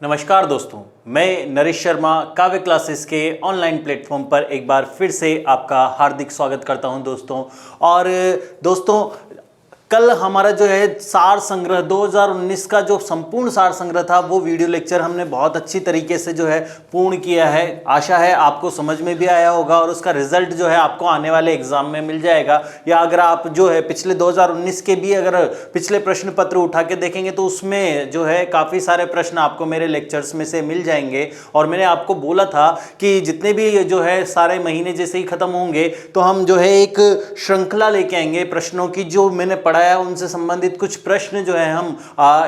नमस्कार दोस्तों, मैं नरेश शर्मा काव्य क्लासेस के ऑनलाइन प्लेटफॉर्म पर एक बार फिर से आपका हार्दिक स्वागत करता हूं दोस्तों। और दोस्तों, कल हमारा जो है सार संग्रह 2019 का जो संपूर्ण सार संग्रह था वो वीडियो लेक्चर हमने बहुत अच्छी तरीके से जो है पूर्ण किया है। आशा है आपको समझ में भी आया होगा और उसका रिजल्ट जो है आपको आने वाले एग्जाम में मिल जाएगा। या अगर आप जो है पिछले 2019 के भी अगर पिछले प्रश्न पत्र उठा के देखेंगे तो उसमें जो है काफ़ी सारे प्रश्न आपको मेरे लेक्चर्स में से मिल जाएंगे। और मैंने आपको बोला था कि जितने भी जो है सारे महीने जैसे ही खत्म होंगे तो हम जो है एक श्रृंखला लेके आएंगे प्रश्नों की, जो मैंने पढ़ाया उनसे संबंधित कुछ प्रश्न जो है हम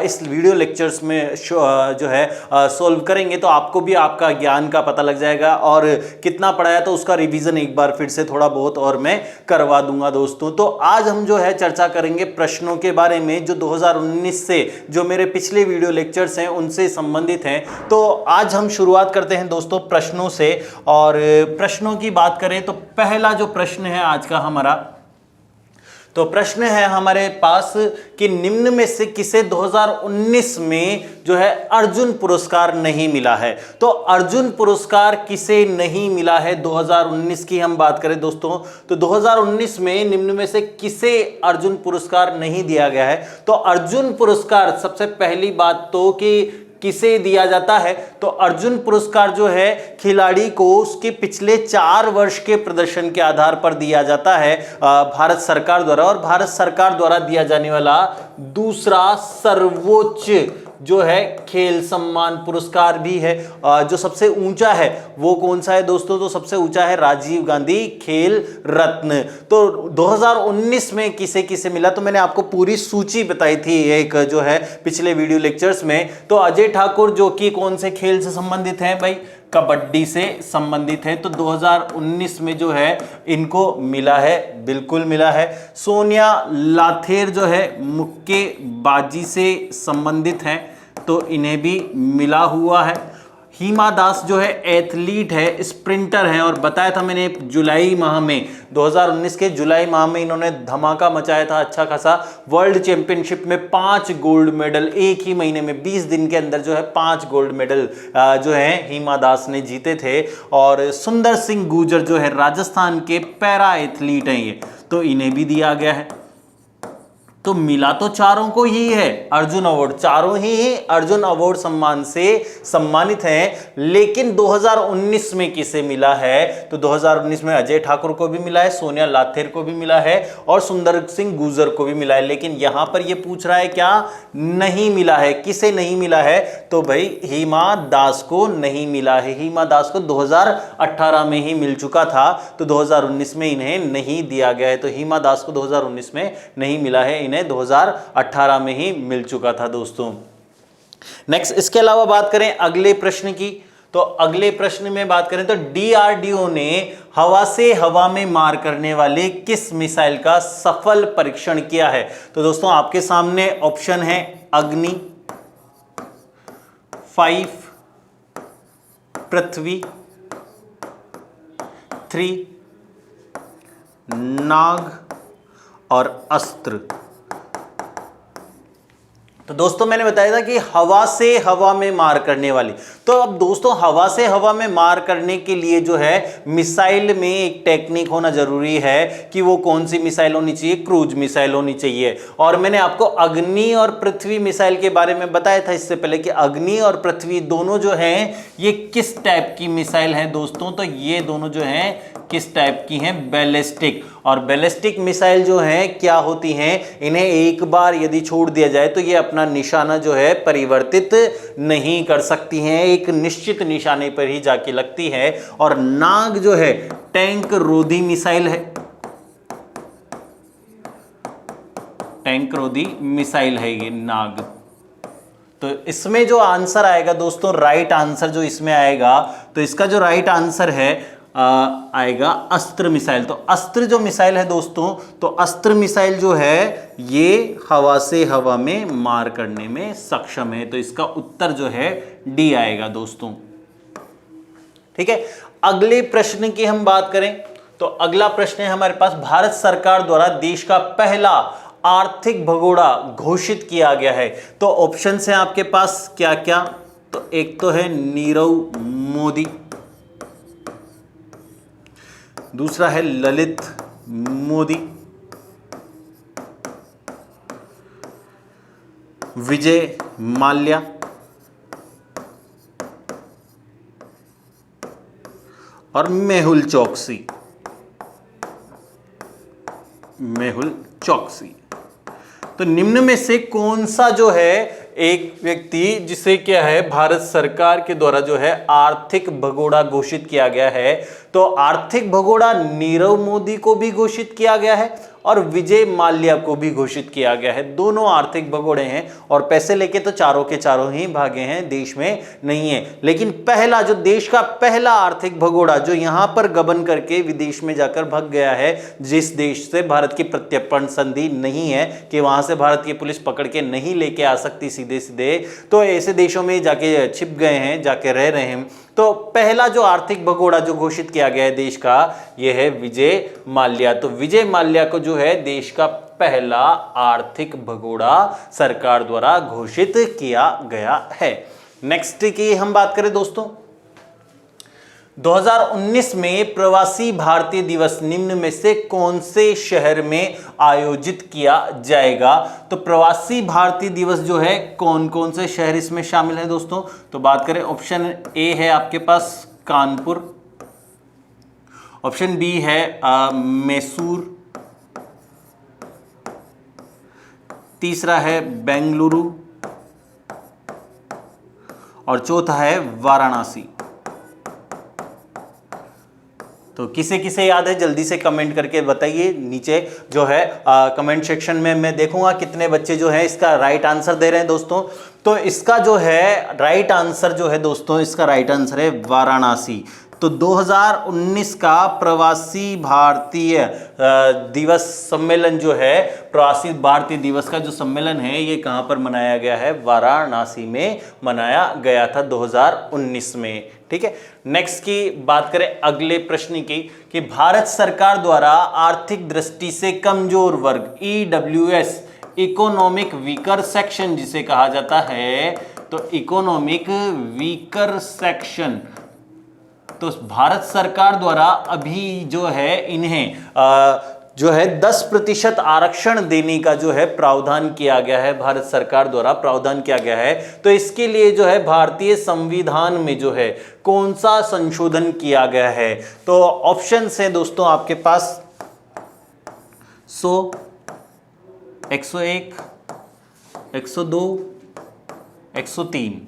इस वीडियो लेक्चर्स में जो है सॉल्व करेंगे। तो आपको भी आपका ज्ञान का पता लग जाएगा और कितना पढ़ाया तो उसका रिवीजन एक बार फिर से थोड़ा बहुत और मैं करवा दूंगा दोस्तों। तो आज हम जो है चर्चा करेंगे प्रश्नों के बारे में जो 2019 से जो मेरे पिछले वीडियो लेक्चर्स हैं उनसे संबंधित हैं। तो आज हम शुरुआत करते हैं दोस्तों प्रश्नों से। और प्रश्नों की बात करें तो पहला जो प्रश्न है आज का हमारा, तो प्रश्न है हमारे पास कि निम्न में से किसे 2019 में जो है अर्जुन पुरस्कार नहीं मिला है। तो अर्जुन पुरस्कार किसे नहीं मिला है 2019 की हम बात करें दोस्तों, तो 2019 में निम्न में से किसे अर्जुन पुरस्कार नहीं दिया गया है। तो अर्जुन पुरस्कार सबसे पहली बात तो कि किसे दिया जाता है, तो अर्जुन पुरस्कार जो है खिलाड़ी को उसके पिछले 4 वर्ष के प्रदर्शन के आधार पर दिया जाता है भारत सरकार द्वारा। और भारत सरकार द्वारा दिया जाने वाला दूसरा सर्वोच्च जो है खेल सम्मान पुरस्कार भी है। जो सबसे ऊंचा है वो कौन सा है दोस्तों, तो सबसे ऊंचा है राजीव गांधी खेल रत्न। तो 2019 में किसे किसे मिला, तो मैंने आपको पूरी सूची बताई थी एक जो है पिछले वीडियो लेक्चर्स में। तो अजय ठाकुर जो कि कौन से खेल से संबंधित हैं भाई, कबड्डी से संबंधित है, तो 2019 में जो है इनको मिला है, बिल्कुल मिला है। सोनिया लाथेर जो है मुक्केबाजी से संबंधित हैं, तो इन्हें भी मिला हुआ है। हिमा दास जो है एथलीट है, स्प्रिंटर है, और बताया था मैंने जुलाई माह में 2019 के जुलाई माह में इन्होंने धमाका मचाया था अच्छा खासा। वर्ल्ड चैंपियनशिप में 5 गोल्ड मेडल एक ही महीने में 20 दिन के अंदर जो है 5 गोल्ड मेडल जो है हिमा दास ने जीते थे। और सुंदर सिंह गुर्जर जो है राजस्थान के पैरा एथलीट हैं ये, तो इन्हें भी दिया गया है। तो मिला तो चारों को ही है अर्जुन अवार्ड, चारों ही अर्जुन अवार्ड सम्मान से सम्मानित हैं। लेकिन 2019 में किसे मिला है, तो 2019 में अजय ठाकुर को भी मिला है, सोनिया लाथेर को भी मिला है और सुंदर सिंह गुर्जर को भी मिला है। लेकिन यहां पर यह पूछ रहा है क्या नहीं मिला है, किसे नहीं मिला है, तो भाई हिमा दास को नहीं मिला है। हिमा दास को 2018 में ही मिल चुका था, तो 2019 में इन्हें नहीं दिया गया है। तो हिमा दास को 2019 में नहीं मिला है, इन्हें 2018 में ही मिल चुका था दोस्तों। नेक्स्ट, इसके अलावा बात करें अगले प्रश्न की, तो अगले प्रश्न में बात करें तो डीआरडीओ ने हवा से हवा में मार करने वाले किस मिसाइल का सफल परीक्षण किया है। तो दोस्तों आपके सामने ऑप्शन है अग्नि, 5, पृथ्वी, 3, नाग और अस्त्र। तो दोस्तों मैंने बताया था कि हवा से हवा में मार करने वाली, तो अब दोस्तों हवा से हवा में मार करने के लिए जो है मिसाइल में एक टेक्निक होना जरूरी है कि वो कौन सी मिसाइल होनी चाहिए, क्रूज मिसाइल होनी चाहिए। और मैंने आपको अग्नि और पृथ्वी मिसाइल के बारे में बताया था इससे पहले कि अग्नि और पृथ्वी दोनों जो हैं ये किस टाइप की मिसाइल है दोस्तों, तो ये दोनों जो हैं किस टाइप की हैं, बैलिस्टिक। और बैलिस्टिक मिसाइल जो है क्या होती हैं, इन्हें एक बार यदि छोड़ दिया जाए तो ये अपना निशाना जो है परिवर्तित नहीं कर सकती हैं, एक निश्चित निशाने पर ही जाके लगती है। और नाग जो है टैंक रोधी मिसाइल है, टैंक रोधी मिसाइल है ये नाग। तो इसमें जो आंसर आएगा दोस्तों, राइट आंसर जो इसमें आएगा, तो इसका जो राइट आंसर है आएगा अस्त्र मिसाइल। तो अस्त्र जो मिसाइल है दोस्तों, तो अस्त्र मिसाइल जो है ये हवा से हवा में मार करने में सक्षम है। तो इसका उत्तर जो है डी आएगा दोस्तों। ठीक है, अगले प्रश्न की हम बात करें तो अगला प्रश्न है हमारे पास, भारत सरकार द्वारा देश का पहला आर्थिक भगोड़ा घोषित किया गया है। तो ऑप्शन है आपके पास क्या क्या, तो एक तो है नीरव मोदी, दूसरा है ललित मोदी, विजय माल्या और मेहुल चौकसी। मेहुल चौकसी। तो निम्न में से कौन सा जो है एक व्यक्ति जिसे क्या है भारत सरकार के द्वारा जो है आर्थिक भगोड़ा घोषित किया गया है? तो आर्थिक भगोड़ा नीरव मोदी को भी घोषित किया गया है और विजय माल्या को भी घोषित किया गया है। दोनों आर्थिक भगोड़े हैं और पैसे लेके तो चारों के चारों ही भागे हैं, देश में नहीं है। लेकिन पहला जो देश का पहला आर्थिक भगोड़ा जो यहां पर गबन करके विदेश में जाकर भाग गया है, जिस देश से भारत की प्रत्यर्पण संधि नहीं है कि वहां से भारत की पुलिस पकड़ के नहीं लेके आ सकती सीधे सीधे, तो ऐसे देशों में जाके छिप गए हैं, जाके रह रहे हैं। तो पहला जो आर्थिक भगोड़ा जो घोषित किया गया है देश का, यह है विजय माल्या। तो विजय माल्या को जो है देश का पहला आर्थिक भगोड़ा सरकार द्वारा घोषित किया गया है। नेक्स्ट की हम बात करें दोस्तों, 2019 में प्रवासी भारतीय दिवस निम्न में से कौन से शहर में आयोजित किया जाएगा? तो प्रवासी भारतीय दिवस जो है कौन कौन से शहर इसमें शामिल है दोस्तों? तो बात करें, ऑप्शन ए है आपके पास कानपुर, ऑप्शन बी है मैसूर, तीसरा है बेंगलुरु और चौथा है वाराणसी। तो किसे किसे याद है जल्दी से कमेंट करके बताइए। नीचे जो है कमेंट सेक्शन में मैं देखूंगा कितने बच्चे जो है इसका राइट आंसर दे रहे हैं दोस्तों। तो इसका जो है राइट आंसर जो है दोस्तों, इसका राइट आंसर है वाराणसी। तो 2019 का प्रवासी भारतीय दिवस सम्मेलन जो है, प्रवासी भारतीय दिवस का जो सम्मेलन है ये कहां पर मनाया गया है? वाराणसी में मनाया गया था 2019 में। ठीक है, नेक्स्ट की बात करें अगले प्रश्न की कि भारत सरकार द्वारा आर्थिक दृष्टि से कमजोर वर्ग EWS, इकोनॉमिक वीकर सेक्शन जिसे कहा जाता है, तो इकोनॉमिक वीकर सेक्शन, तो भारत सरकार द्वारा अभी जो है इन्हें जो है 10% आरक्षण देने का जो है प्रावधान किया गया है, भारत सरकार द्वारा प्रावधान किया गया है। तो इसके लिए जो है भारतीय संविधान में जो है कौन सा संशोधन किया गया है? तो ऑप्शन है दोस्तों आपके पास 100, 101, 102, 103।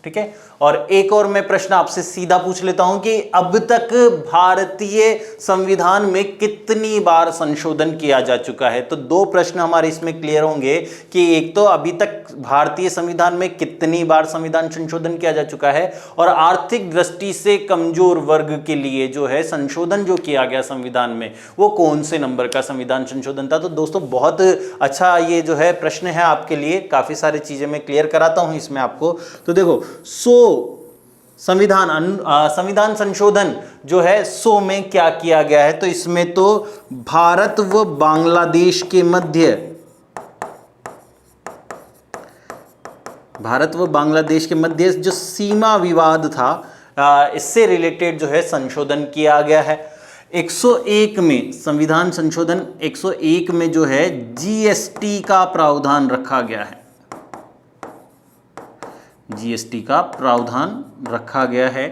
ठीक है, और एक और मैं प्रश्न आपसे सीधा पूछ लेता हूं कि अब तक भारतीय संविधान में कितनी बार संशोधन किया जा चुका है? तो दो प्रश्न हमारे इसमें क्लियर होंगे कि एक तो अभी तक भारतीय संविधान में कितनी बार संविधान संशोधन किया जा चुका है, और आर्थिक दृष्टि से कमजोर वर्ग के लिए जो है संशोधन जो किया गया संविधान में वो कौन से नंबर का संविधान संशोधन था? तो दोस्तों बहुत अच्छा ये जो है प्रश्न है आपके लिए, काफी सारी चीजें मैं क्लियर कराता हूं इसमें आपको। तो देखो, संविधान संशोधन जो है 100 में क्या किया गया है? तो इसमें तो भारत व बांग्लादेश के मध्य, भारत व बांग्लादेश के मध्य जो सीमा विवाद था इससे रिलेटेड जो है संशोधन किया गया है। 101 में संविधान संशोधन 101 में जो है GST का प्रावधान रखा गया है, GST का प्रावधान रखा गया है।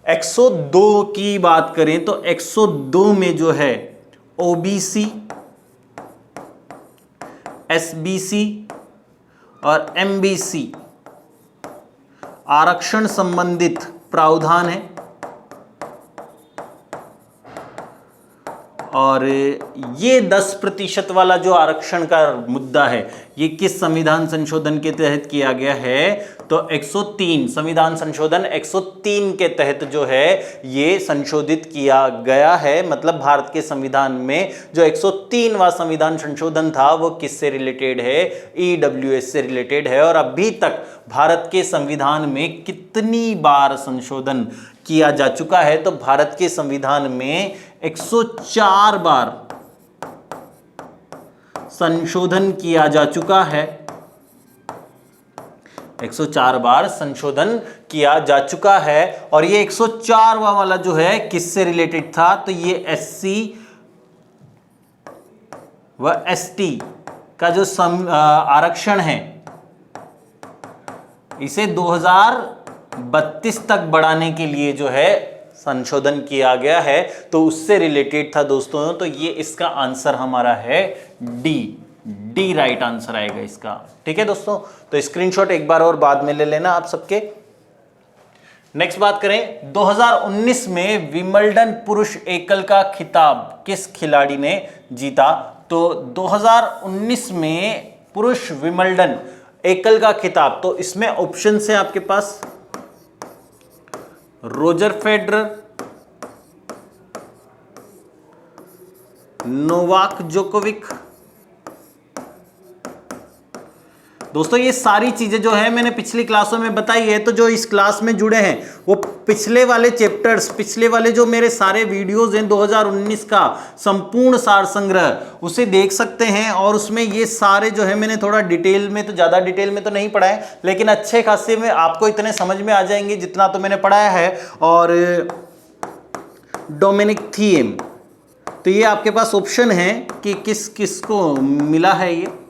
102 की बात करें तो 102 में जो है OBC, SBC और MBC आरक्षण संबंधित प्रावधान है, और ये 10% वाला जो आरक्षण का मुद्दा है ये किस संविधान संशोधन के तहत किया गया है? तो 103 संविधान संशोधन 103 के तहत जो है ये संशोधित किया गया है। मतलब भारत के संविधान में जो 103वां संविधान संशोधन था वो किससे रिलेटेड है? EWS से रिलेटेड है। और अभी तक भारत के संविधान में कितनी बार संशोधन किया जा चुका है? तो भारत के संविधान में 104 बार संशोधन किया जा चुका है। 104 बार संशोधन किया जा चुका है। और ये 104वां वाला जो है किससे रिलेटेड था, तो ये SC व ST का जो आरक्षण है इसे 2032 तक बढ़ाने के लिए जो है संशोधन किया गया है, तो उससे रिलेटेड था दोस्तों। तो ये इसका आंसर हमारा है डी राइट आंसर आएगा इसका। ठीक है दोस्तों, तो स्क्रीनशॉट एक बार और बाद में ले लेना आप सबके। नेक्स्ट बात करें, 2019 में विंबलडन पुरुष एकल का खिताब किस खिलाड़ी ने जीता। तो 2019 में पुरुष विंबलडन एकल का खिताब, तो इसमें ऑप्शन है आपके पास रोजर फेडरर, नोवाक जोकोविक। दोस्तों ये सारी चीजें जो है मैंने पिछली क्लासों में बताई है, तो जो इस क्लास में जुड़े हैं वो पिछले वाले चैप्टर्स, पिछले वाले जो मेरे सारे वीडियोस हैं 2019 का संपूर्ण सार संग्रह, उसे देख सकते हैं। और उसमें ये सारे जो है मैंने थोड़ा डिटेल में, तो ज़्यादा डिटेल में तो नहीं पढ़ा है, लेकिन अच्छे खासे में आपको इतने समझ में आ जाएंगे जितना तो मैंने पढ़ाया है। और डोमिनिक थिएम, तो ये आपके पास ऑप्शन है कि किस किस को मिला है, ये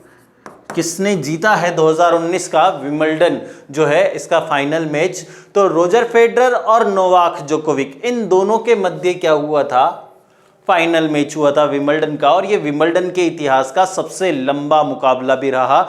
किसने जीता है 2019 का विंबलडन जो है इसका फाइनल मैच। तो रोजर फेडरर और नोवाक जोकोविक, इन दोनों के मध्य क्या हुआ था, फाइनल मैच हुआ था विंबलडन का। और ये विंबलडन के इतिहास का सबसे लंबा मुकाबला भी रहा,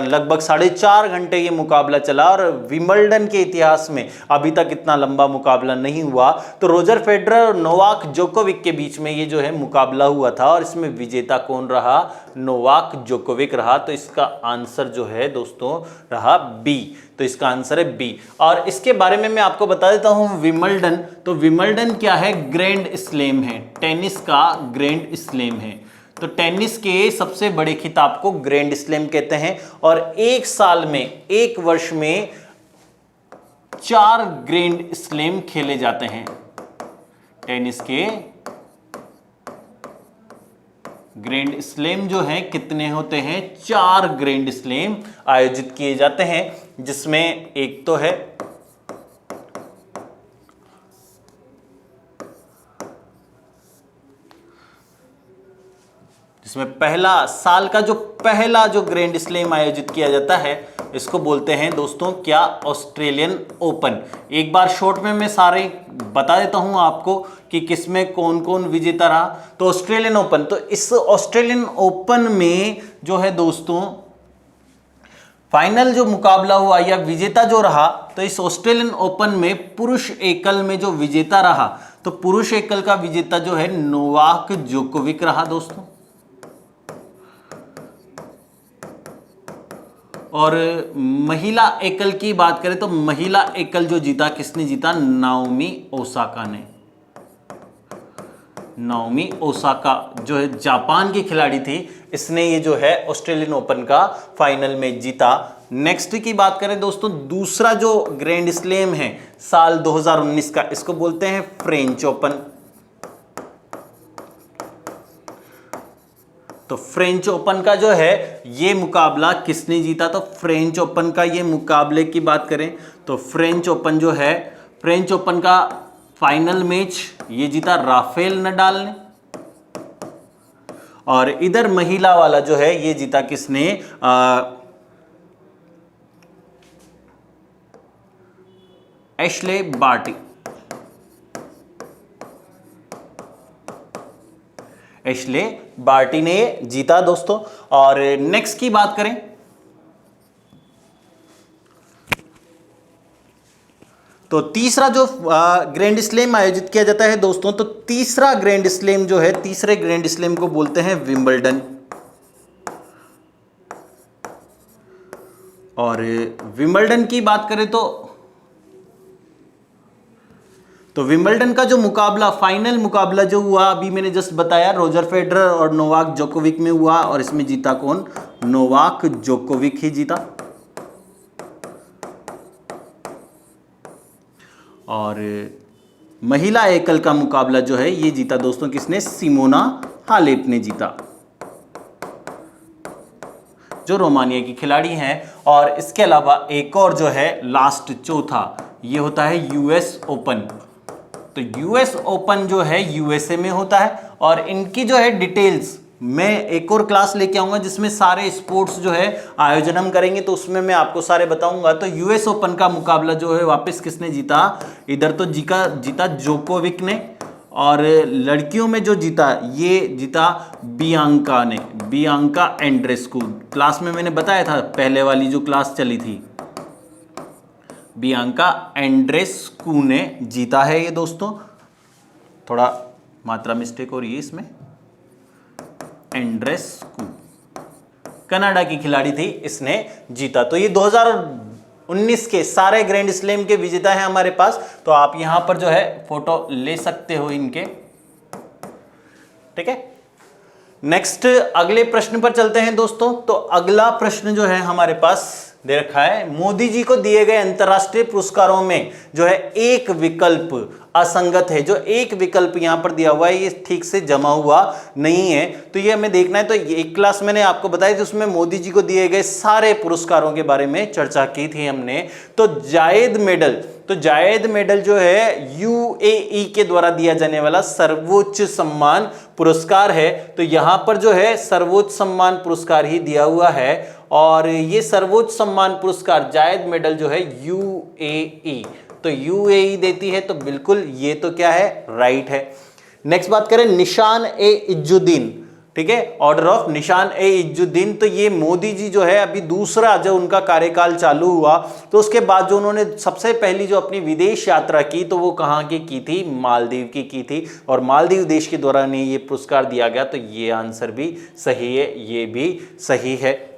लगभग 4.5 घंटे ये मुकाबला चला। और विंबलडन के इतिहास में अभी तक इतना लंबा मुकाबला नहीं हुआ। तो रोजर फेडरर और नोवाक जोकोविक के बीच में ये जो है मुकाबला हुआ था, और इसमें विजेता कौन रहा, नोवाक जोकोविक रहा। तो इसका आंसर जो है दोस्तों रहा बी, तो इसका आंसर है बी। और इसके बारे में मैं आपको बता देता हूं, विंबलडन, तो विंबलडन क्या है, ग्रैंड स्लैम है, टेनिस का ग्रैंड स्लैम है। तो टेनिस के सबसे बड़े खिताब को ग्रैंड स्लैम कहते हैं। और एक साल में, एक वर्ष में 4 ग्रैंड स्लैम खेले जाते हैं। टेनिस के ग्रैंड स्लैम जो है कितने होते हैं, 4 ग्रैंड स्लैम आयोजित किए जाते हैं, जिसमें एक तो है जिसमें पहला साल का जो पहला जो ग्रैंड स्लैम आयोजित किया जाता है इसको बोलते हैं दोस्तों क्या, ऑस्ट्रेलियन ओपन। एक बार शॉर्ट में मैं सारे बता देता हूं आपको कि किसमें कौन कौन विजेता रहा। तो ऑस्ट्रेलियन ओपन, तो इस ऑस्ट्रेलियन ओपन में जो है दोस्तों फाइनल जो मुकाबला हुआ या विजेता जो रहा, तो इस ऑस्ट्रेलियन ओपन में पुरुष एकल में जो विजेता रहा, तो पुरुष एकल का विजेता जो है नोवाक जोकोविक रहा दोस्तों। और महिला एकल की बात करें तो महिला एकल जो जीता, किसने जीता, नाओमी ओसाका ने। नाओमी ओसाका जो है जापान की खिलाड़ी थी, इसने ये जो है ऑस्ट्रेलियन ओपन का फाइनल में जीता। नेक्स्ट की बात करें दोस्तों, दूसरा जो ग्रैंड स्लैम है साल 2019 का, इसको बोलते हैं फ्रेंच ओपन। तो फ्रेंच ओपन का जो है ये मुकाबला किसने जीता, तो फ्रेंच ओपन का ये मुकाबले की बात करें तो फ्रेंच ओपन जो है, फ्रेंच ओपन का फाइनल मैच ये जीता राफेल नडाल ने। और इधर महिला वाला जो है ये जीता किसने, एशले बार्टी। एशले बार्टी ने जीता दोस्तों। और नेक्स्ट की बात करें तो तीसरा जो ग्रैंड स्लैम आयोजित किया जाता है दोस्तों, तो तीसरा ग्रैंड स्लैम जो है, तीसरे ग्रैंड स्लैम को बोलते हैं विंबलडन। और विंबलडन की बात करें तो विंबलडन का जो मुकाबला, फाइनल मुकाबला जो हुआ अभी मैंने जस्ट बताया, रोजर फेडरर और नोवाक जोकोविक में हुआ, और इसमें जीता कौन, नोवाक जोकोविक ही जीता। और महिला एकल का मुकाबला जो है ये जीता दोस्तों किसने, सिमोना हालेप ने जीता। जो रोमानिया की खिलाड़ी हैं। और इसके अलावा एक और जो है लास्ट चौथा, ये होता है यूएस ओपन। तो यूएस ओपन जो है यूएसए में होता है, और इनकी जो है डिटेल्स मैं एक और क्लास लेके आऊंगा जिसमें सारे स्पोर्ट्स जो है आयोजन हम करेंगे, तो उसमें मैं आपको सारे बताऊंगा। तो यूएस ओपन का मुकाबला जो है वापस किसने जीता, इधर तो जीता जोकोविक ने, और लड़कियों में जो जीता ये जीता बियांका ने, बियांका एंड्रेस्कू। क्लास में मैंने बताया था, पहले वाली जो क्लास चली थी, बियांका एंड्रेस्कू ने जीता है ये दोस्तों। थोड़ा मात्रा मिस्टेक हो रही है इसमें, एंड्रेस्कू कनाडा की खिलाड़ी थी, इसने जीता। तो ये 2019 के सारे ग्रैंड स्लैम के विजेता हैं हमारे पास। तो आप यहां पर जो है फोटो ले सकते हो इनके, ठीक है। नेक्स्ट अगले प्रश्न पर चलते हैं दोस्तों। तो अगला प्रश्न जो है हमारे पास दे रखा है, मोदी जी को दिए गए अंतरराष्ट्रीय पुरस्कारों में जो है एक विकल्प असंगत है। जो एक विकल्प यहां पर दिया हुआ है ये ठीक से जमा हुआ नहीं है, तो ये हमें देखना है। तो एक क्लास मैंने आपको बताई थी, उसमें मोदी जी को दिए गए सारे पुरस्कारों के बारे में चर्चा की थी हमने। तो जायद मेडल जो है यूएई के द्वारा दिया जाने वाला सर्वोच्च सम्मान पुरस्कार है। तो यहां पर जो है सर्वोच्च सम्मान पुरस्कार ही दिया हुआ है, और ये सर्वोच्च सम्मान पुरस्कार जायद मेडल जो है यूएई, तो यूएई देती है। तो बिल्कुल ये तो क्या है, राइट है। नेक्स्ट बात करें निशान ए इज्जुद्दीन, ठीक है, ऑर्डर ऑफ निशान ए इज्जुद्दीन। तो ये मोदी जी जो है अभी दूसरा जब उनका कार्यकाल चालू हुआ, तो उसके बाद जो उन्होंने सबसे पहली जो अपनी विदेश यात्रा की, तो वो कहाँ की थी, मालदीव की थी, और मालदीव देश के द्वारा ने ये पुरस्कार दिया गया। तो ये आंसर भी सही है, ये भी सही है।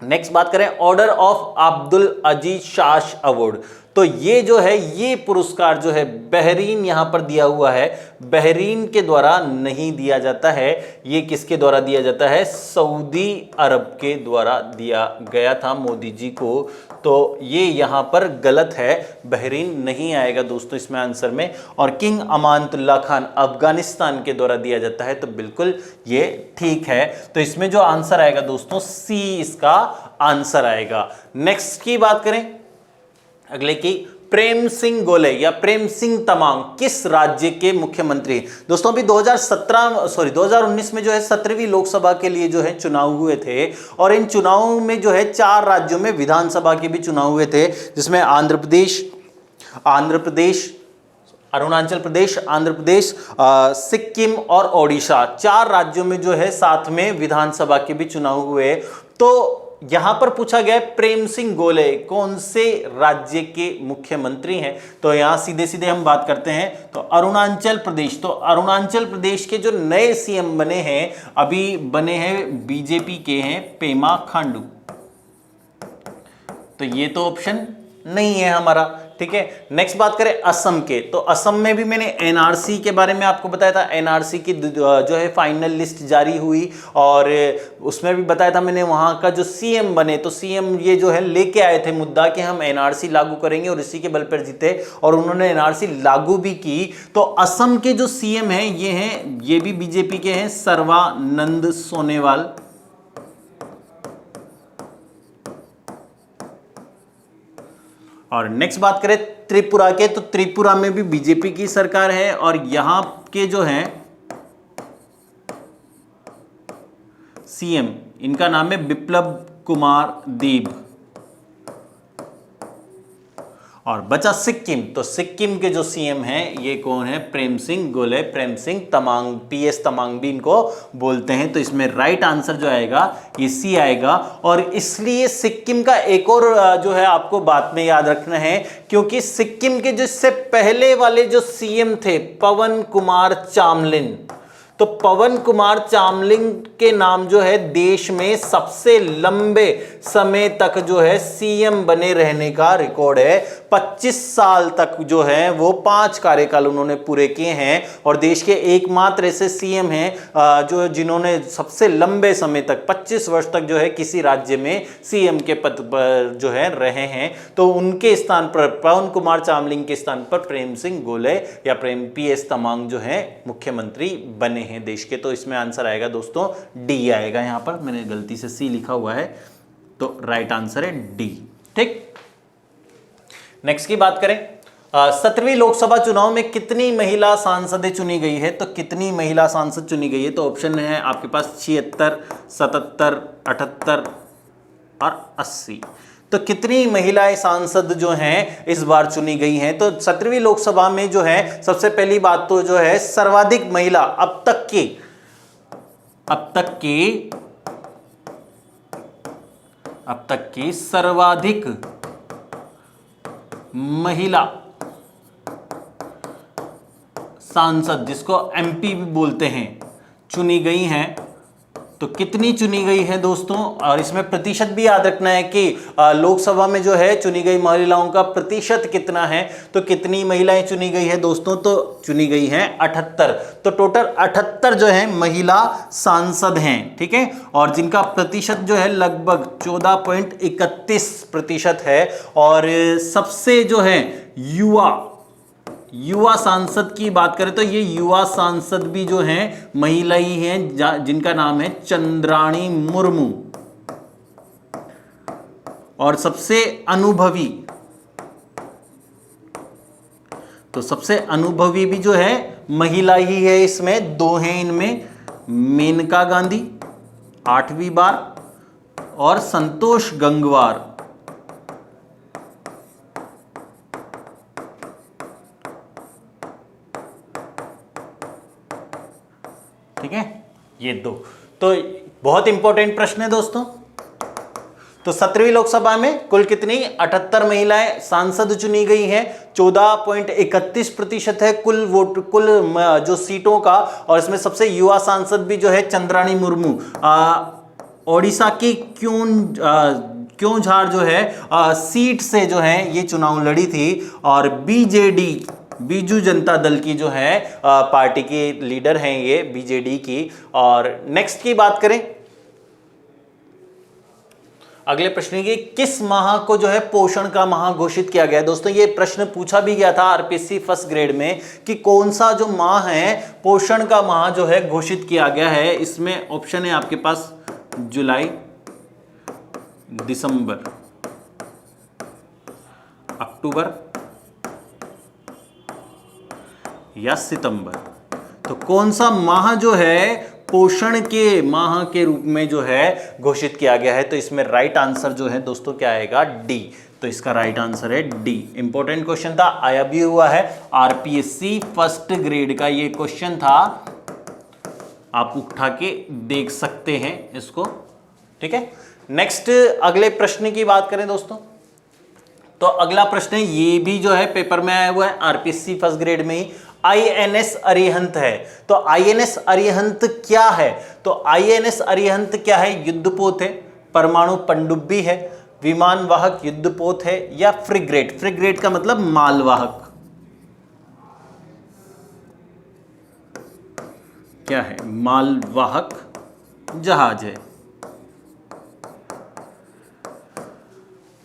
नेक्स्ट बात करें order of Abdul Aziz Shah award. तो ये जो है ये पुरस्कार जो है बहरीन यहां पर दिया हुआ है, बहरीन के द्वारा नहीं दिया जाता है। ये किसके द्वारा दिया जाता है, सऊदी अरब के द्वारा दिया गया था मोदी जी को। तो ये यहां पर गलत है, बहरीन नहीं आएगा दोस्तों इसमें आंसर में। और किंग अमानतुल्लाह खान अफगानिस्तान के द्वारा दिया जाता है, तो बिल्कुल ये ठीक है। तो इसमें जो आंसर आएगा दोस्तों सी इसका आंसर आएगा। नेक्स्ट की बात करें अगले की, प्रेम सिंह गोले या प्रेम सिंह तमांग किस राज्य के मुख्यमंत्री। दोस्तों अभी 2019 में जो है 17वीं लोकसभा के लिए जो है चुनाव हुए थे, और इन चुनावों में जो है 4 राज्यों में विधानसभा के भी चुनाव हुए थे, जिसमें आंध्र प्रदेश, अरुणाचल प्रदेश, आंध्र प्रदेश, सिक्किम और ओडिशा, 4 राज्यों में जो है साथ में विधानसभा के भी चुनाव हुए। तो यहां पर पूछा गया प्रेम सिंह गोले कौन से राज्य के मुख्यमंत्री हैं। तो यहां सीधे सीधे हम बात करते हैं, तो अरुणाचल प्रदेश। तो अरुणाचल प्रदेश के जो नए सीएम बने हैं, अभी बने हैं बीजेपी के हैं पेमा खांडू। तो ये तो ऑप्शन नहीं है हमारा, ठीक है। नेक्स्ट बात करें असम के, तो असम में भी मैंने एनआरसी के बारे में आपको बताया था। एनआरसी की जो है फाइनल लिस्ट जारी हुई, और उसमें भी बताया था मैंने वहां का जो सीएम बने, तो सीएम ये जो है लेके आए थे मुद्दा कि हम एनआरसी लागू करेंगे, और इसी के बल पर जीते, और उन्होंने एनआरसी लागू भी की। तो असम के जो सीएम हैं ये भी बीजेपी के हैं, सर्बानंद सोनोवाल। और नेक्स्ट बात करें त्रिपुरा के, तो त्रिपुरा में भी बीजेपी की सरकार है, और यहां के जो हैं सीएम, इनका नाम है बिप्लब कुमार देब। और बचा सिक्किम, तो सिक्किम के जो सीएम हैं ये कौन है, प्रेम सिंह गोले, प्रेम सिंह तमांग, पीएस तमांग भी इनको बोलते हैं। तो इसमें राइट आंसर जो आएगा ये सी आएगा। और इसलिए सिक्किम का एक और जो है आपको बात में याद रखना है, क्योंकि सिक्किम के जिससे पहले वाले जो सीएम थे पवन कुमार चामलिंग, तो पवन कुमार चामलिंग के नाम जो है देश में सबसे लंबे समय तक जो है सीएम बने रहने का रिकॉर्ड है। 25 साल तक जो है वो 5 कार्यकाल उन्होंने पूरे किए हैं, और देश के एकमात्र ऐसे सीएम हैं जो जिन्होंने सबसे लंबे समय तक 25 वर्ष तक जो है किसी राज्य में सीएम के पद पर जो है रहे हैं। तो उनके स्थान पर पवन कुमार चामलिंग के स्थान पर प्रेम सिंह गोले या पीएस तमांग जो है मुख्यमंत्री बने हैं देश के। तो इसमें आंसर आएगा दोस्तों डी आएगा। यहां पर मैंने गलती से सी लिखा हुआ है, तो राइट आंसर है डी। ठीक, नेक्स्ट की बात करें, 17वीं लोकसभा चुनाव में कितनी महिला सांसदें चुनी गई है? तो कितनी महिला सांसद चुनी गई है? तो ऑप्शन है आपके पास 76, 77, 78 और 80। तो कितनी महिलाएं सांसद जो हैं इस बार चुनी गई हैं? तो 17वीं लोकसभा में जो है सबसे पहली बात तो जो है सर्वाधिक महिला अब तक की सर्वाधिक महिला सांसद, जिसको एमपी भी बोलते हैं, चुनी गई हैं। तो कितनी चुनी गई है दोस्तों? और इसमें प्रतिशत भी याद रखना है कि लोकसभा में जो है चुनी गई महिलाओं का प्रतिशत कितना है। तो कितनी महिलाएं चुनी गई है दोस्तों? तो चुनी गई हैं 78। तो टोटल 78 जो है महिला सांसद हैं। ठीक है, और जिनका प्रतिशत जो है लगभग 14.31% है। और सबसे जो है युवा सांसद की बात करें तो ये युवा सांसद भी जो हैं महिला ही हैं, जिनका नाम है चंद्राणी मुर्मू। और सबसे अनुभवी, तो सबसे अनुभवी भी जो है महिला ही है। इसमें दो हैं, इनमें मेनका गांधी 8वीं बार और संतोष गंगवार। ठीक है, ये दो तो बहुत इंपॉर्टेंट प्रश्न है दोस्तों। तो 17वीं लोकसभा में कुल कितनी 78 महिलाएं सांसद चुनी गई हैं। 14.31% है कुल वोट, कुल जो सीटों का। और इसमें सबसे युवा सांसद भी जो है चंद्राणी मुर्मू, ओडिशा की क्योंझार जो है सीट से जो है ये चुनाव लड़ी थी। और बीजू जनता दल की जो है पार्टी की लीडर हैं ये, बीजेडी की। और नेक्स्ट की बात करें, अगले प्रश्न की, किस माह को जो है पोषण का माह घोषित किया गया है? दोस्तों ये प्रश्न पूछा भी गया था आरपीएससी फर्स्ट ग्रेड में कि कौन सा जो माह है पोषण का माह जो है घोषित किया गया है। इसमें ऑप्शन है आपके पास जुलाई, दिसंबर, अक्टूबर या सितंबर। तो कौन सा माह जो है पोषण के माह के रूप में जो है घोषित किया गया है? तो इसमें राइट आंसर जो है दोस्तों क्या आएगा? डी। तो इसका राइट आंसर है डी। इंपॉर्टेंट क्वेश्चन था, आया भी हुआ है आरपीएससी फर्स्ट ग्रेड का ये क्वेश्चन था, आप उठा के देख सकते हैं इसको। ठीक है, नेक्स्ट अगले प्रश्न की बात करें दोस्तों, तो अगला प्रश्न ये भी जो है पेपर में आया हुआ है आरपीएससी फर्स्ट ग्रेड में ही, आईएनएस अरिहंत है। तो आईएनएस अरिहंत क्या है? तो आईएनएस अरिहंत क्या है? युद्धपोत है, परमाणु पनडुब्बी है, विमान वाहक युद्धपोत है या फ्रिगेट। फ्रिगेट का मतलब मालवाहक। क्या है? मालवाहक जहाज है।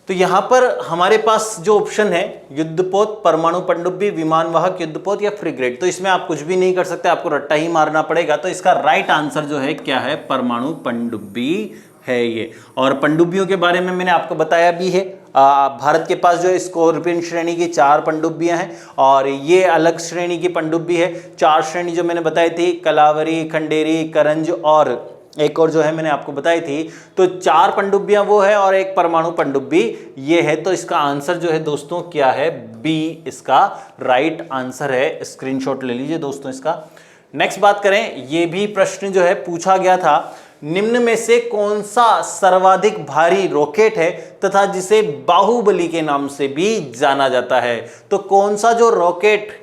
तो यहां पर हमारे पास जो ऑप्शन है युद्धपोत, परमाणु पनडुब्बी, विमानवाहक युद्धपोत या फ्रिगेट, तो इसमें आप कुछ भी नहीं कर सकते, आपको रट्टा ही मारना पड़ेगा। तो इसका राइट आंसर जो है क्या है? परमाणु पनडुब्बी है ये। और पनडुब्बियों के बारे में मैंने आपको बताया भी है। भारत के पास जो स्कॉर्पियन श्रेणी की 4 पनडुब्बियां हैं और ये अलग श्रेणी की पनडुब्बी है। 4 श्रेणी जो मैंने बताई थी, कलावरी, खंडेरी, करंज और एक और जो है मैंने आपको बताई थी। तो 4 पनडुब्बियां वो है और एक परमाणु पनडुब्बी ये है। तो इसका आंसर जो है दोस्तों क्या है? बी इसका राइट आंसर है। स्क्रीनशॉट ले लीजिए दोस्तों इसका। नेक्स्ट बात करें, ये भी प्रश्न जो है पूछा गया था, निम्न में से कौन सा सर्वाधिक भारी रॉकेट है तथा जिसे बाहुबली के नाम से भी जाना जाता है? तो कौन सा जो रॉकेट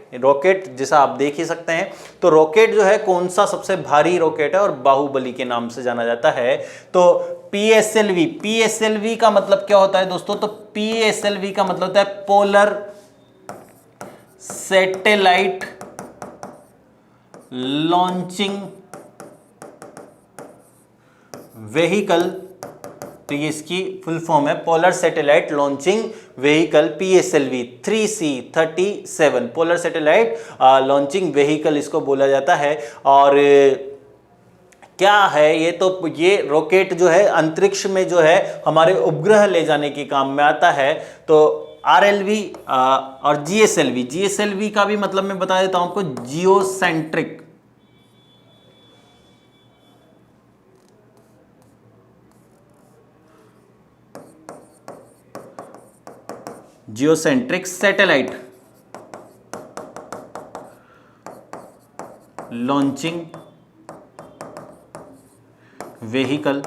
जैसा आप देख ही सकते हैं, तो रॉकेट जो है कौन सा सबसे भारी रॉकेट है और बाहुबली के नाम से जाना जाता है? तो पीएसएलवी का मतलब क्या होता है दोस्तों? तो पीएसएलवी का मतलब होता है पोलर सैटेलाइट लॉन्चिंग व्हीकल। तो ये इसकी फुल फॉर्म है polar satellite launching vehicle, PSLV 3C37 polar satellite launching vehicle इसको बोला जाता है। और क्या है ये, तो ये रॉकेट जो है अंतरिक्ष में जो है हमारे उपग्रह ले जाने के काम में आता है। तो RLV और GSLV का भी मतलब मैं बता देता हूं आपको, जियोसेंट्रिक सैटेलाइट लॉन्चिंग व्हीकल।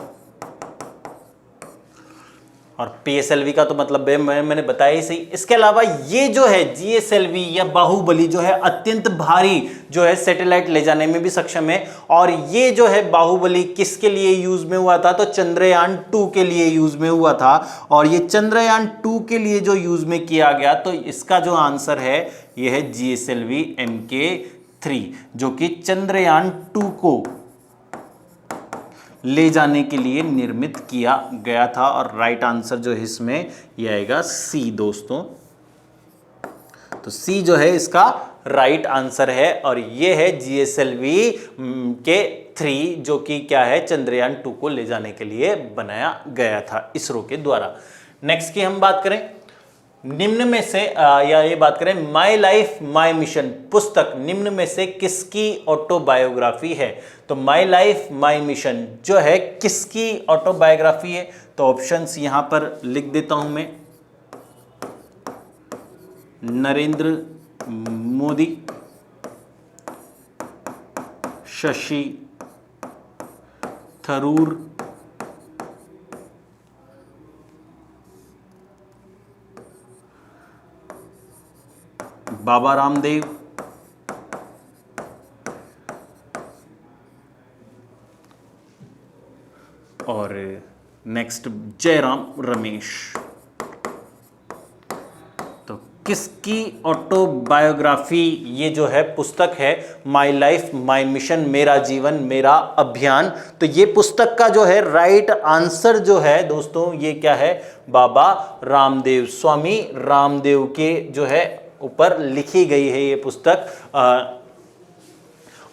और PSLV का तो मतलब मैंने बताया ही सही। इसके अलावा ये जो है GSLV या बाहुबली जो है अत्यंत भारी जो है सैटेलाइट ले जाने में भी सक्षम है। और ये जो है बाहुबली किसके लिए यूज में हुआ था, तो चंद्रयान 2 के लिए यूज में हुआ था। और ये चंद्रयान 2 के लिए जो यूज में किया गया, तो इसका जो आंसर है ये है GSLV MK3, जो कि चंद्रयान 2 को ले जाने के लिए निर्मित किया गया था। और राइट आंसर जो है इसमें ये आएगा C दोस्तों। तो C जो है इसका राइट आंसर है। और ये है GSLV के 3, जो कि क्या है, चंद्रयान 2 को ले जाने के लिए बनाया गया था इसरो के द्वारा। नेक्स्ट की हम बात करें, निम्न में से या ये बात करें, माई लाइफ माई मिशन पुस्तक निम्न में से किसकी ऑटोबायोग्राफी है। तो माई लाइफ माई मिशन जो है किसकी ऑटोबायोग्राफी है, तो ऑप्शंस यहां पर लिख देता हूं मैं। नरेंद्र मोदी, शशि थरूर, बाबा रामदेव, और नेक्स्ट जयराम रमेश। तो किसकी ऑटोबायोग्राफी ये जो है पुस्तक है, माई लाइफ माई मिशन, मेरा जीवन मेरा अभियान। तो ये पुस्तक का जो है राइट आंसर जो है दोस्तों ये क्या है, बाबा रामदेव, स्वामी रामदेव के जो है ऊपर लिखी गई है ये पुस्तक।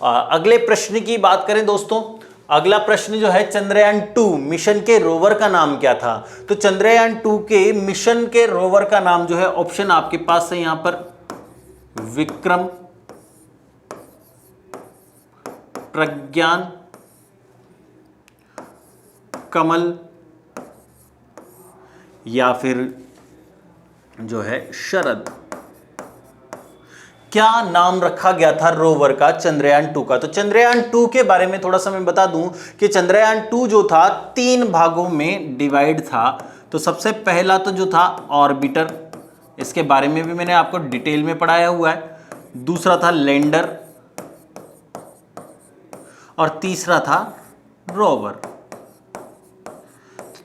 अगले प्रश्न की बात करें दोस्तों, अगला प्रश्न जो है, चंद्रयान 2 मिशन के रोवर का नाम क्या था। तो चंद्रयान 2 के मिशन के रोवर का नाम जो है, ऑप्शन आपके पास है यहां पर, विक्रम, प्रज्ञान, कमल, या फिर जो है शरद। क्या नाम रखा गया था रोवर का चंद्रयान 2 का। तो चंद्रयान 2 के बारे में थोड़ा सा मैं बता दूं कि चंद्रयान 2 जो था 3 भागों में डिवाइड था। तो सबसे पहला तो जो था ऑर्बिटर, इसके बारे में भी मैंने आपको डिटेल में पढ़ाया हुआ है। दूसरा था लैंडर, और तीसरा था रोवर।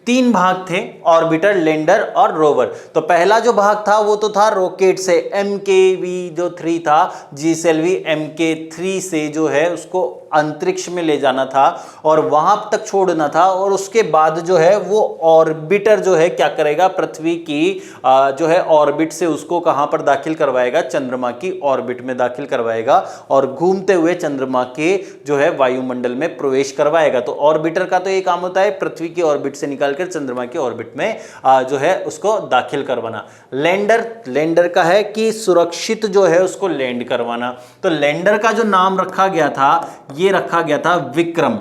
3 भाग थे, ऑर्बिटर, लैंडर और रोवर। तो पहला जो भाग था वो तो था रॉकेट से, MKV जो 3 था, GSLV MK3 से जो है उसको अंतरिक्ष में ले जाना था और वहां तक छोड़ना था। और उसके बाद जो है वो ऑर्बिटर जो है क्या करेगा, पृथ्वी की जो है ऑर्बिट से उसको कहां पर दाखिल करवाएगा, चंद्रमा की ऑर्बिट में दाखिल करवाएगा और घूमते हुए चंद्रमा के जो है वायुमंडल में प्रवेश करवाएगा। तो ऑर्बिटर का तो ये काम होता है पृथ्वी की ऑर्बिट से निकालकर चंद्रमा की ऑर्बिट में जो है उसको दाखिल करवाना। लैंडर का है कि सुरक्षित जो है उसको लैंड करवाना। तो लैंडर का जो नाम रखा गया था ये रखा गया था विक्रम।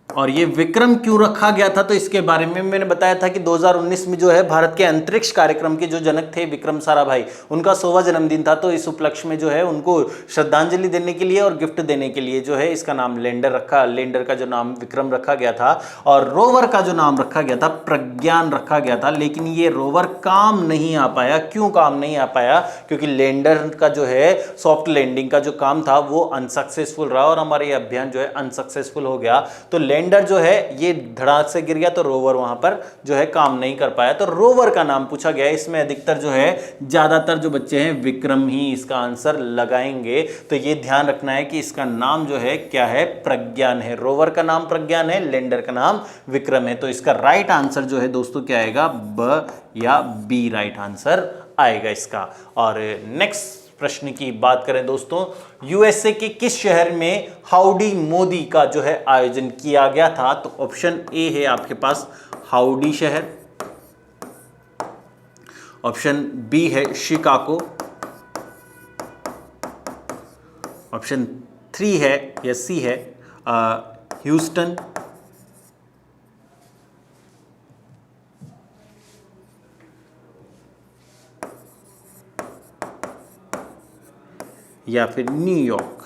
और ये विक्रम क्यों रखा गया था, तो इसके बारे में मैंने बताया था कि 2019 में जो है भारत के अंतरिक्ष कार्यक्रम के जो जनक थे विक्रम साराभाई, उनका 100वां जन्मदिन था। तो इस उपलक्ष्य में जो है उनको श्रद्धांजलि देने के लिए और गिफ्ट देने के लिए जो है इसका नाम लैंडर का जो नाम विक्रम रखा गया था। और रोवर का जो नाम रखा गया था प्रज्ञान रखा गया था। लेकिन ये रोवर काम नहीं आ पाया। क्यों काम नहीं आ पाया, क्योंकि लैंडर का जो है सॉफ्ट लैंडिंग का जो काम था वो अनसक्सेसफुल रहा और हमारा ये अभियान जो है अनसक्सेसफुल हो गया। तो लैंडर जो है ये धड़ाक से गिर गया, तो रोवर वहां पर जो है काम नहीं कर पाया। तो रोवर का नाम पूछा गया। इसमें अधिकतर जो है ज्यादातर जो बच्चे हैं विक्रम ही इसका आंसर लगाएंगे। तो ये ध्यान रखना है कि इसका नाम जो है क्या है, प्रज्ञान है। रोवर का नाम प्रज्ञान है, लैंडर का नाम विक्रम है। तो इसका राइट आंसर जो है दोस्तों क्या आएगा, ब या बी राइट आंसर आएगा इसका। और नेक्स्ट प्रश्न की बात करें दोस्तों, यूएसए के किस शहर में हाउडी मोदी का जो है आयोजन किया गया था? तो ऑप्शन ए है आपके पास हाउडी शहर, ऑप्शन बी है शिकागो, ऑप्शन 3 है या सी है ह्यूस्टन, या फिर न्यूयॉर्क।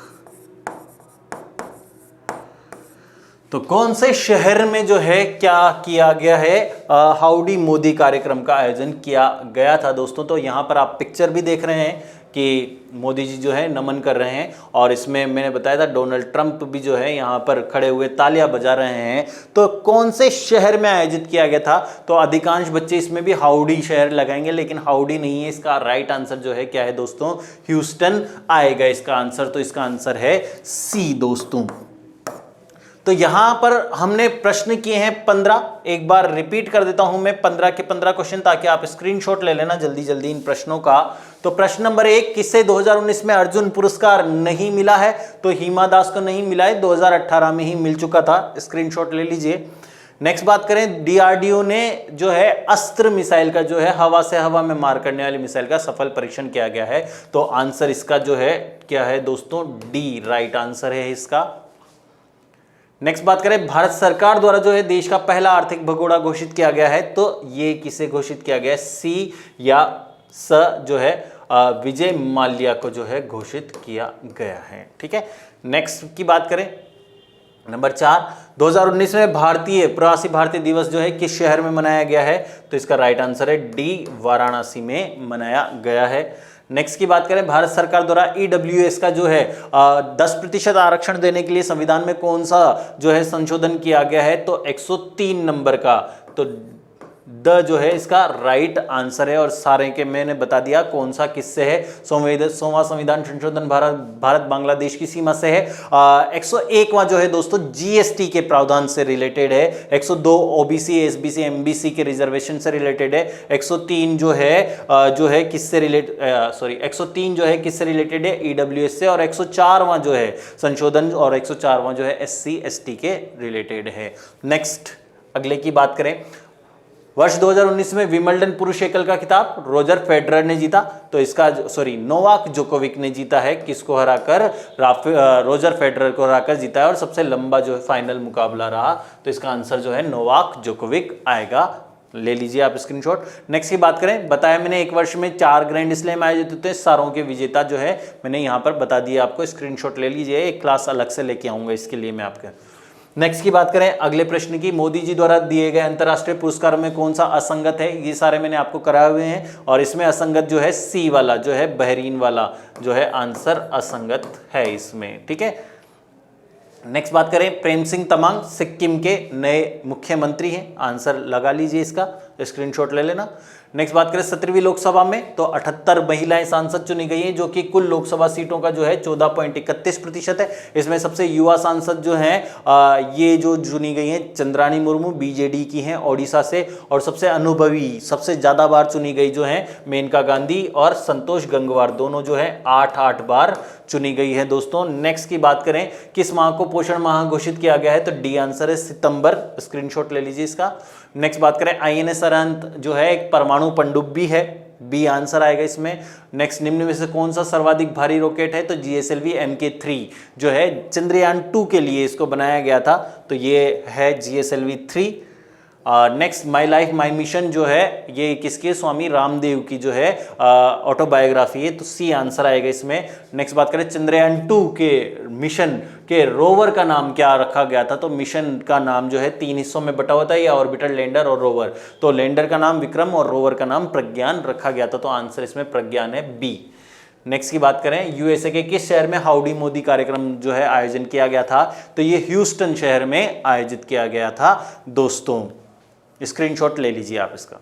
तो कौन से शहर में जो है क्या किया गया है, हाउडी मोदी कार्यक्रम का आयोजन किया गया था दोस्तों? तो यहां पर आप पिक्चर भी देख रहे हैं कि मोदी जी जो है नमन कर रहे हैं, और इसमें मैंने बताया था डोनाल्ड ट्रंप भी जो है यहां पर खड़े हुए तालियां बजा रहे हैं। तो कौन से शहर में आयोजित किया गया था? तो अधिकांश बच्चे इसमें भी हाउडी शहर लगाएंगे, लेकिन हाउडी नहीं है इसका राइट आंसर जो है क्या है दोस्तों, ह्यूस्टन आएगा इसका आंसर। तो इसका आंसर है सी दोस्तों। तो यहां पर हमने प्रश्न किए हैं 15, एक बार रिपीट कर देता हूं मैं 15 के 15 क्वेश्चन, ताकि आप स्क्रीनशॉट ले लेना जल्दी जल्दी इन प्रश्नों का। तो प्रश्न नंबर 1, किसे 2019 में अर्जुन पुरस्कार नहीं मिला है? तो हिमा दास को नहीं मिला है, 2018 में ही मिल चुका था, स्क्रीनशॉट ले लीजिए। नेक्स्ट बात करें, डीआरडीओ ने जो है अस्त्र मिसाइल का जो है हवा से हवा में मार करने वाली मिसाइल का सफल परीक्षण किया गया है। तो आंसर इसका जो है क्या है दोस्तों, डी राइट आंसर है इसका। नेक्स्ट बात करें, भारत सरकार द्वारा जो है देश का पहला आर्थिक भगोड़ा घोषित किया गया है। तो ये किसे घोषित किया गया है, सी या स जो है विजय माल्या को जो है घोषित किया गया है। ठीक है, नेक्स्ट की बात करें नंबर 4, 2019 में प्रवासी भारतीय दिवस जो है किस शहर में मनाया गया है? तो इसका राइट आंसर है डी, वाराणसी में मनाया गया है। नेक्स्ट की बात करें, भारत सरकार द्वारा ईडब्ल्यूएस का जो है 10% आरक्षण देने के लिए संविधान में कौन सा जो है संशोधन किया गया है? तो 103 नंबर का, तो द जो है इसका राइट आंसर है। और सारे के मैंने बता दिया कौन सा किससे है। 100वां संविधान संशोधन भारत बांग्लादेश की सीमा से है। 101वां जो है दोस्तों जीएसटी के प्रावधान से रिलेटेड है। 102 ओबीसी एसबीसी एमबीसी के रिजर्वेशन से रिलेटेड है। 103 जो है किससे रिलेटेड 103 जो है किससे रिलेटेड है, ईडब्ल्यूएस से। और 104वां जो है संशोधन, और 104वां जो है एससी एसटी के रिलेटेड है। नेक्स्ट अगले की बात करें, वर्ष 2019 में विंबलडन पुरुष एकल का खिताब रोजर फेडरर ने जीता। तो इसका नोवाक जोकोविक ने जीता है, किसको हराकर, रोजर फेडरर को हराकर जीता है। और सबसे लंबा जो है फाइनल मुकाबला रहा। तो इसका आंसर जो है नोवाक जोकोविक आएगा, ले लीजिए आप स्क्रीनशॉट। नेक्स्ट की बात करें, बताया मैंने एक वर्ष में 4 ग्रैंड स्लैम आयोजित होते हैं, सारों के विजेता जो है मैंने यहाँ पर बता दिया आपको, स्क्रीनशॉट ले लीजिए। एक क्लास अलग से लेके आऊंगा इसके लिए मैं आपके। नेक्स्ट की बात करें अगले प्रश्न की, मोदी जी द्वारा दिए गए अंतरराष्ट्रीय पुरस्कारों में कौन सा असंगत है? ये सारे मैंने आपको कराए हुए हैं, और इसमें असंगत जो है सी वाला जो है बहरीन वाला जो है आंसर असंगत है इसमें। ठीक है, नेक्स्ट बात करें, प्रेम सिंह तमांग सिक्किम के नए मुख्यमंत्री हैं, आंसर लगा लीजिए इसका, स्क्रीनशॉट ले लेना। नेक्स्ट बात करें 17वीं लोकसभा में तो 78 महिलाएं सांसद चुनी गई हैं, जो कि कुल लोकसभा सीटों का जो है 14.31% है। इसमें सबसे युवा सांसद जो हैं ये जो चुनी गई हैं चंद्रानी मुर्मू बीजेडी की हैं ओडिशा से। और सबसे अनुभवी सबसे ज़्यादा बार चुनी गई जो है मेनका गांधी और संतोष गंगवार, दोनों जो है 8 बार चुनी गई है दोस्तों। नेक्स्ट की बात करें, किस माह को पोषण माह घोषित किया गया है? तो डी आंसर है सितंबर, स्क्रीनशॉट ले लीजिए इसका। नेक्स्ट बात करें, आईएनएस अरिहंत जो है एक परमाणु पनडुब्बी है, बी आंसर आएगा इसमें। नेक्स्ट, निम्न में से कौन सा सर्वाधिक भारी रॉकेट है? तो जीएसएलवी MK3 जो है चंद्रयान 2 के लिए इसको बनाया गया था, तो ये है GSLV 3। Next, my life my mission जो है ये किसके, स्वामी रामदेव की जो है ऑटोबायोग्राफी है, तो सी आंसर आएगा इसमें। नेक्स्ट बात करें, चंद्रयान 2 के मिशन के रोवर का नाम क्या रखा गया था? तो मिशन का नाम जो है 3 हिस्सों में बटा हुआ था, या ऑर्बिटर, लैंडर और रोवर। तो लैंडर का नाम विक्रम और रोवर का नाम प्रज्ञान रखा गया था, तो आंसर इसमें प्रज्ञान है, बी। नेक्स्ट की बात करें, यूएसए के किस शहर में हाउडी मोदी कार्यक्रम जो है आयोजन किया गया था? तो ये ह्यूस्टन शहर में आयोजित किया गया था दोस्तों, स्क्रीनशॉट ले लीजिए आप इसका।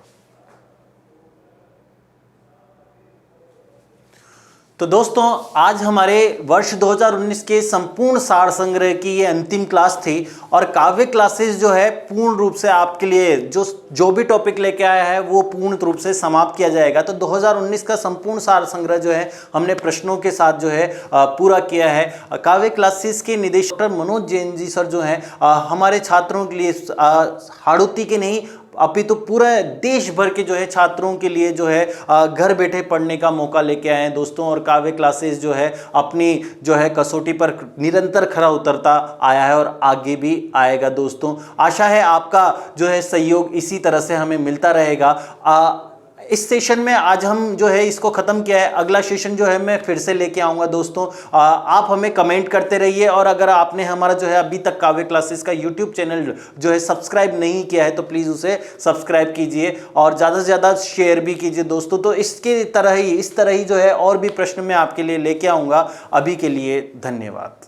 तो दोस्तों आज हमारे वर्ष 2019 के संपूर्ण सार संग्रह की ये अंतिम क्लास थी और काव्य क्लासेस जो है पूर्ण रूप से आपके लिए जो भी टॉपिक लेके आया है वो पूर्ण रूप से समाप्त किया जाएगा। तो 2019 का संपूर्ण सार संग्रह जो है हमने प्रश्नों के साथ जो है पूरा किया है। काव्य क्लासेस के निदेशक डॉक्टर मनोज जैन जी सर जो हैं हमारे छात्रों के लिए हाड़ौती के नहीं अपितु पूरे देश भर के जो है छात्रों के लिए जो है घर बैठे पढ़ने का मौका लेके आए हैं दोस्तों। और काव्य क्लासेस जो है अपनी जो है कसौटी पर निरंतर खरा उतरता आया है और आगे भी आएगा दोस्तों। आशा है आपका जो है सहयोग इसी तरह से हमें मिलता रहेगा। इस सेशन में आज हम जो है इसको ख़त्म किया है। अगला सेशन जो है मैं फिर से लेके आऊँगा दोस्तों। आप हमें कमेंट करते रहिए और अगर आपने हमारा जो है अभी तक काव्य क्लासेस का यूट्यूब चैनल जो है सब्सक्राइब नहीं किया है तो प्लीज़ उसे सब्सक्राइब कीजिए और ज़्यादा से ज़्यादा शेयर भी कीजिए दोस्तों। तो इस तरह ही जो है और भी प्रश्न मैं आपके लिए लेके आऊँगा। अभी के लिए धन्यवाद।